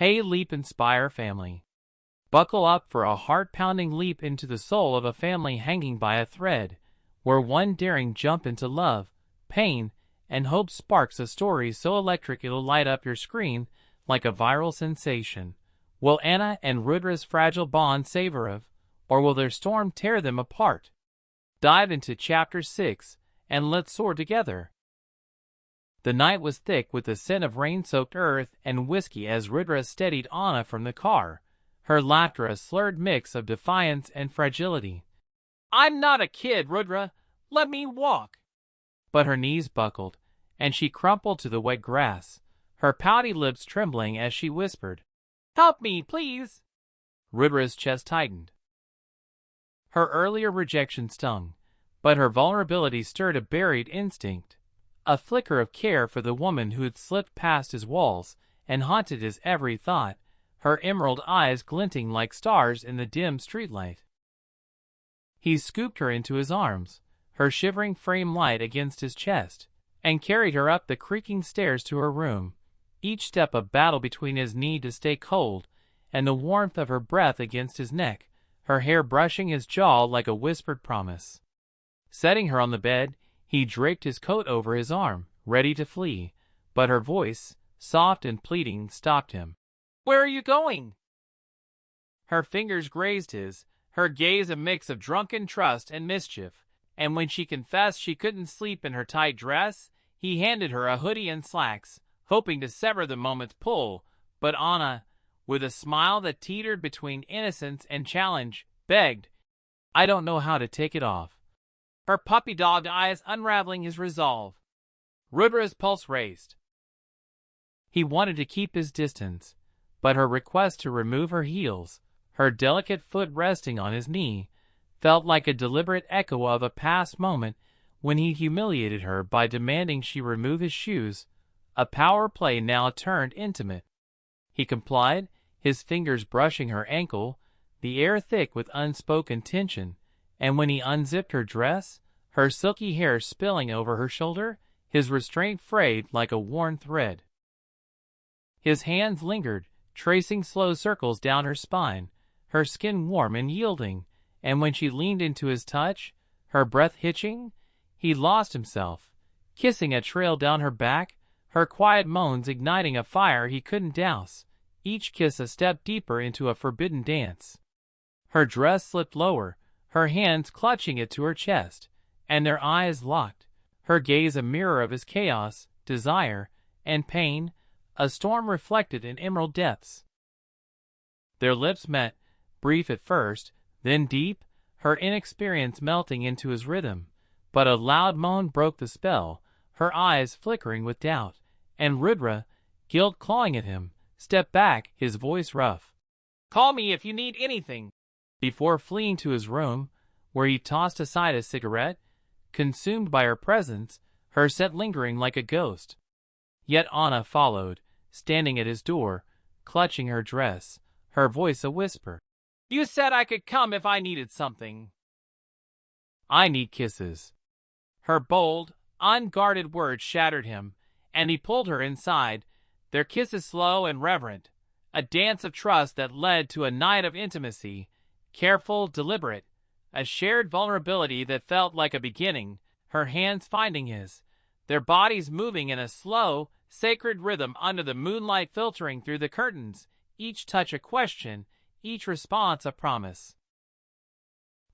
Hey, Leap Inspire family. Buckle up for a heart-pounding leap into the soul of a family hanging by a thread, where one daring jump into love, pain, and hope sparks a story so electric it'll light up your screen like a viral sensation. Will Anna and Rudra's fragile bond savor of, or will their storm tear them apart? Dive into Chapter 6, and let's soar together. The night was thick with the scent of rain-soaked earth and whiskey as Rudra steadied Anna from the car, her laughter a slurred mix of defiance and fragility. "I'm not a kid, Rudra. Let me walk." But her knees buckled, and she crumpled to the wet grass, her pouty lips trembling as she whispered, "Help me, please." Rudra's chest tightened. Her earlier rejection stung, but her vulnerability stirred a buried instinct, a flicker of care for the woman who had slipped past his walls and haunted his every thought, her emerald eyes glinting like stars in the dim streetlight. He scooped her into his arms, her shivering frame light against his chest, and carried her up the creaking stairs to her room, each step a battle between his need to stay cold and the warmth of her breath against his neck, her hair brushing his jaw like a whispered promise. Setting her on the bed, he draped his coat over his arm, ready to flee, but her voice, soft and pleading, stopped him. "Where are you going?" Her fingers grazed his, her gaze a mix of drunken trust and mischief, and when she confessed she couldn't sleep in her tight dress, he handed her a hoodie and slacks, hoping to sever the moment's pull, but Anna, with a smile that teetered between innocence and challenge, begged, "I don't know how to take it off," her puppy-dogged eyes unraveling his resolve. Rudra's pulse raced. He wanted to keep his distance, but her request to remove her heels, her delicate foot resting on his knee, felt like a deliberate echo of a past moment when he humiliated her by demanding she remove his shoes, a power play now turned intimate. He complied, his fingers brushing her ankle, the air thick with unspoken tension, and when he unzipped her dress, her silky hair spilling over her shoulder, his restraint frayed like a worn thread. His hands lingered, tracing slow circles down her spine, her skin warm and yielding, and when she leaned into his touch, her breath hitching, he lost himself, kissing a trail down her back, her quiet moans igniting a fire he couldn't douse, each kiss a step deeper into a forbidden dance. Her dress slipped lower, her hands clutching it to her chest, and their eyes locked, her gaze a mirror of his chaos, desire, and pain, a storm reflected in emerald depths. Their lips met, brief at first, then deep, her inexperience melting into his rhythm, but a loud moan broke the spell, her eyes flickering with doubt, and Rudra, guilt clawing at him, stepped back, his voice rough. "Call me if you need anything," before fleeing to his room, where he tossed aside a cigarette, consumed by her presence, her scent lingering like a ghost. Yet Anna followed, standing at his door, clutching her dress, her voice a whisper. "You said I could come if I needed something." "I need kisses." Her bold, unguarded words shattered him, and he pulled her inside, their kisses slow and reverent, a dance of trust that led to a night of intimacy, careful, deliberate, a shared vulnerability that felt like a beginning, her hands finding his, their bodies moving in a slow, sacred rhythm under the moonlight filtering through the curtains, each touch a question, each response a promise.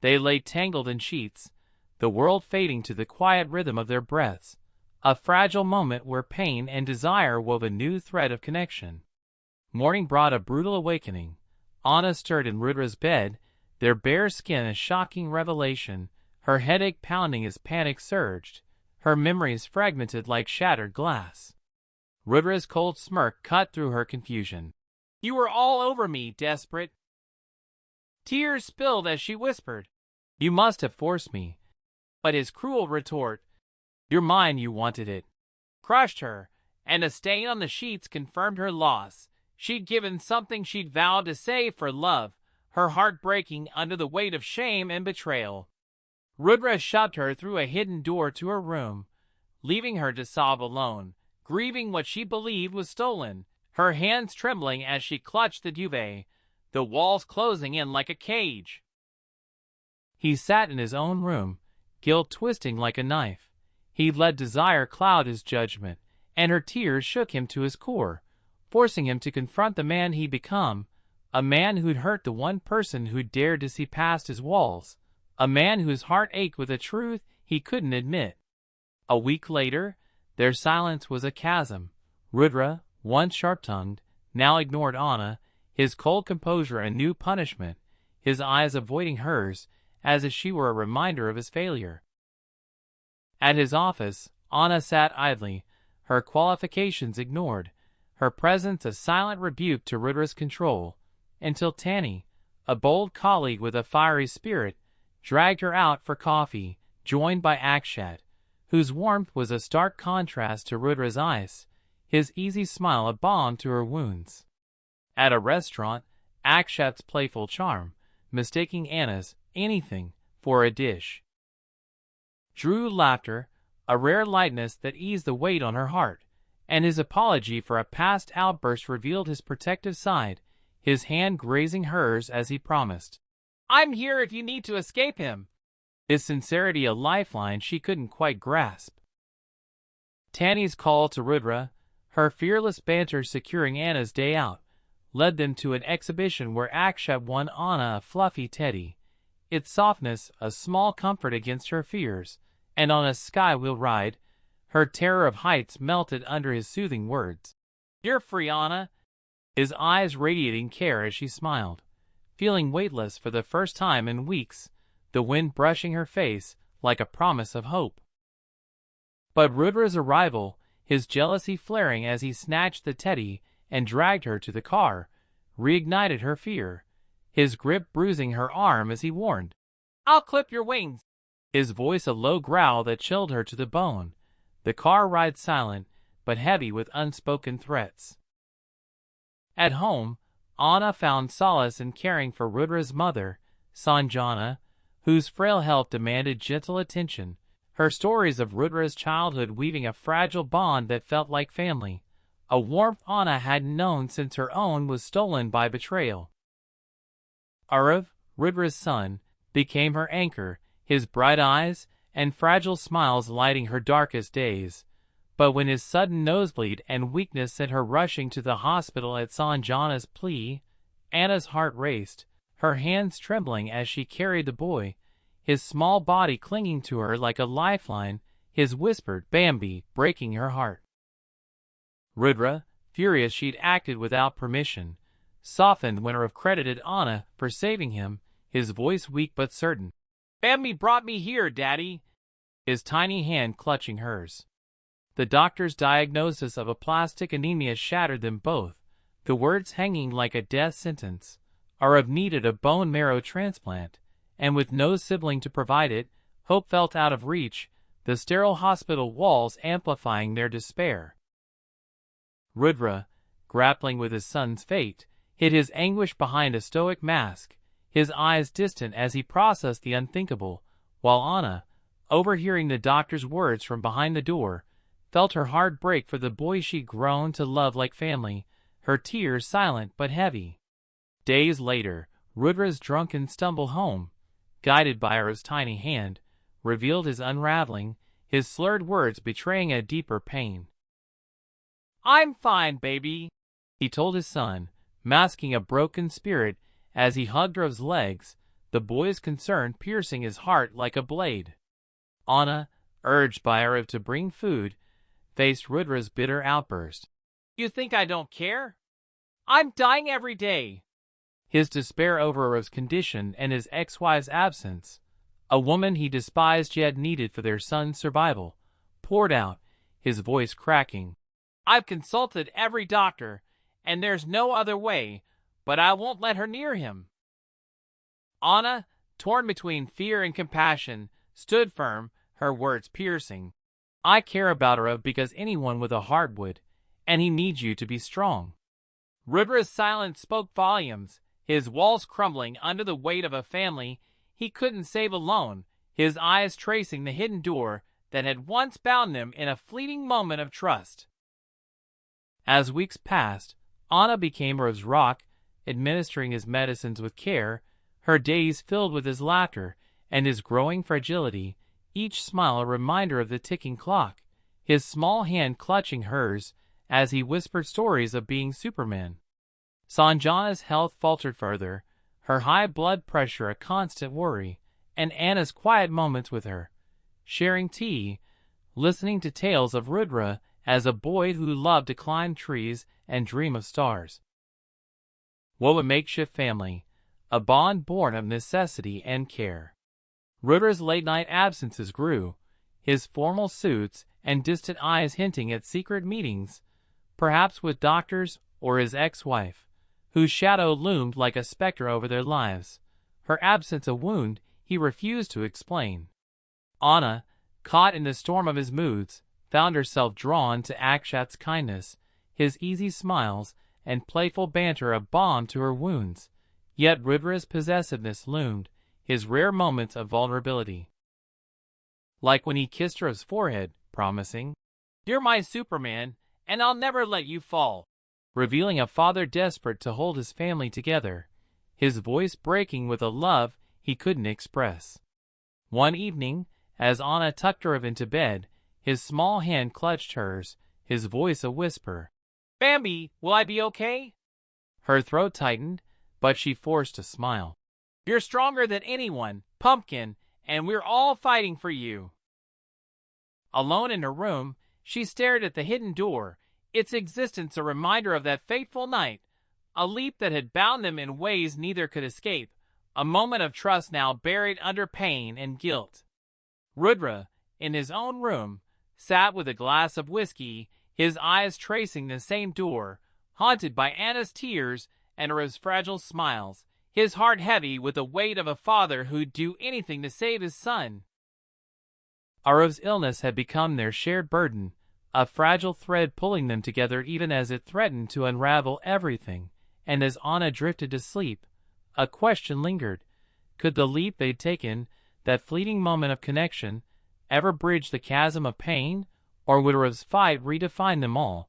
They lay tangled in sheets, the world fading to the quiet rhythm of their breaths, a fragile moment where pain and desire wove a new thread of connection. Morning brought a brutal awakening. Anna stirred in Rudra's bed, their bare skin a shocking revelation, her headache pounding as panic surged, her memories fragmented like shattered glass. Rudra's cold smirk cut through her confusion. "You were all over me, desperate." Tears spilled as she whispered, "You must have forced me." But his cruel retort, "You're mine, you wanted it," crushed her, and a stain on the sheets confirmed her loss. She'd given something she'd vowed to save for love, her heart breaking under the weight of shame and betrayal. Rudra shoved her through a hidden door to her room, leaving her to sob alone, grieving what she believed was stolen, her hands trembling as she clutched the duvet, the walls closing in like a cage. He sat in his own room, guilt twisting like a knife. He let desire cloud his judgment, and her tears shook him to his core, forcing him to confront the man he'd become, a man who'd hurt the one person who dared to see past his walls, a man whose heart ached with a truth he couldn't admit. A week later, their silence was a chasm. Rudra, once sharp-tongued, now ignored Anna, his cold composure a new punishment, his eyes avoiding hers, as if she were a reminder of his failure. At his office, Anna sat idly, her qualifications ignored, her presence a silent rebuke to Rudra's control, until Tanny, a bold colleague with a fiery spirit, dragged her out for coffee, joined by Akshat, whose warmth was a stark contrast to Rudra's ice, his easy smile a balm to her wounds. At a restaurant, Akshat's playful charm, mistaking Anna's anything for a dish, drew laughter, a rare lightness that eased the weight on her heart, and his apology for a past outburst revealed his protective side, his hand grazing hers as he promised, "I'm here if you need to escape him." His sincerity a lifeline she couldn't quite grasp. Tanny's call to Rudra, her fearless banter securing Anna's day out, led them to an exhibition where Akshat won Anna a fluffy teddy, its softness a small comfort against her fears, and on a skywheel ride, her terror of heights melted under his soothing words. "You're free, Anna," his eyes radiating care as she smiled, feeling weightless for the first time in weeks, the wind brushing her face like a promise of hope. But Rudra's arrival, his jealousy flaring as he snatched the teddy and dragged her to the car, reignited her fear, his grip bruising her arm as he warned, "I'll clip your wings," his voice a low growl that chilled her to the bone, the car ride silent but heavy with unspoken threats. At home, Anna found solace in caring for Rudra's mother, Sanjana, whose frail health demanded gentle attention, her stories of Rudra's childhood weaving a fragile bond that felt like family, a warmth Anna hadn't known since her own was stolen by betrayal. Arav, Rudra's son, became her anchor, his bright eyes and fragile smiles lighting her darkest days. But when his sudden nosebleed and weakness sent her rushing to the hospital at Sanjana's plea, Anna's heart raced, her hands trembling as she carried the boy, his small body clinging to her like a lifeline, his whispered "Bambi" breaking her heart. Rudra, furious she'd acted without permission, softened when Arav credited Anna for saving him, his voice weak but certain. "Bambi brought me here, Daddy," his tiny hand clutching hers. The doctor's diagnosis of aplastic anemia shattered them both, the words hanging like a death sentence. Arav needed a bone marrow transplant, and with no sibling to provide it, hope felt out of reach, the sterile hospital walls amplifying their despair. Rudra, grappling with his son's fate, hid his anguish behind a stoic mask, his eyes distant as he processed the unthinkable, while Anna, overhearing the doctor's words from behind the door, felt her heart break for the boy she'd grown to love like family, her tears silent but heavy. Days later, Rudra's drunken stumble home, guided by Arav's tiny hand, revealed his unraveling, his slurred words betraying a deeper pain. "I'm fine, baby," he told his son, masking a broken spirit as he hugged Arav's legs, the boy's concern piercing his heart like a blade. Anna, urged by Arav to bring food, faced Rudra's bitter outburst. "You think I don't care? I'm dying every day." His despair over Arav's condition and his ex-wife's absence, a woman he despised yet needed for their son's survival, poured out, his voice cracking. "I've consulted every doctor, and there's no other way, but I won't let her near him." Anna, torn between fear and compassion, stood firm, her words piercing. "I care about Arav because anyone with a heart would, and he needs you to be strong." Rudra's silence spoke volumes, his walls crumbling under the weight of a family he couldn't save alone, his eyes tracing the hidden door that had once bound them in a fleeting moment of trust. As weeks passed, Anna became Riv's rock, administering his medicines with care, her days filled with his laughter and his growing fragility, each smile a reminder of the ticking clock, his small hand clutching hers as he whispered stories of being Superman. Sanjana's health faltered further, her high blood pressure a constant worry, and Anna's quiet moments with her, sharing tea, listening to tales of Rudra as a boy who loved to climb trees and dream of stars. What a makeshift family, a bond born of necessity and care. Rudra's late-night absences grew, his formal suits and distant eyes hinting at secret meetings, perhaps with doctors or his ex-wife, whose shadow loomed like a specter over their lives, her absence a wound he refused to explain. Anna, caught in the storm of his moods, found herself drawn to Akshat's kindness, his easy smiles and playful banter a balm to her wounds, yet Rudra's possessiveness loomed, his rare moments of vulnerability. Like when he kissed her forehead, promising, "You're my Superman, and I'll never let you fall," revealing a father desperate to hold his family together, his voice breaking with a love he couldn't express. One evening, as Anna tucked her into bed, his small hand clutched hers, his voice a whisper. "Bambi, will I be okay?" Her throat tightened, but she forced a smile. "You're stronger than anyone, Pumpkin, and we're all fighting for you." Alone in her room, she stared at the hidden door, its existence a reminder of that fateful night, a leap that had bound them in ways neither could escape, a moment of trust now buried under pain and guilt. Rudra, in his own room, sat with a glass of whiskey, his eyes tracing the same door, haunted by Anna's tears and Riv's fragile smiles, his heart heavy with the weight of a father who'd do anything to save his son. Riv's illness had become their shared burden, a fragile thread pulling them together even as it threatened to unravel everything, and as Anna drifted to sleep, a question lingered. Could the leap they'd taken, that fleeting moment of connection, ever bridge the chasm of pain, or would Riv's fight redefine them all,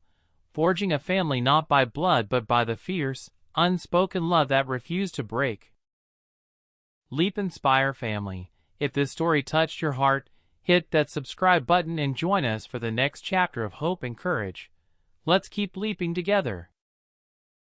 forging a family not by blood but by the fierce, unspoken love that refused to break? Leap Inspire family, if this story touched your heart, hit that subscribe button and join us for the next chapter of hope and courage. Let's keep leaping together.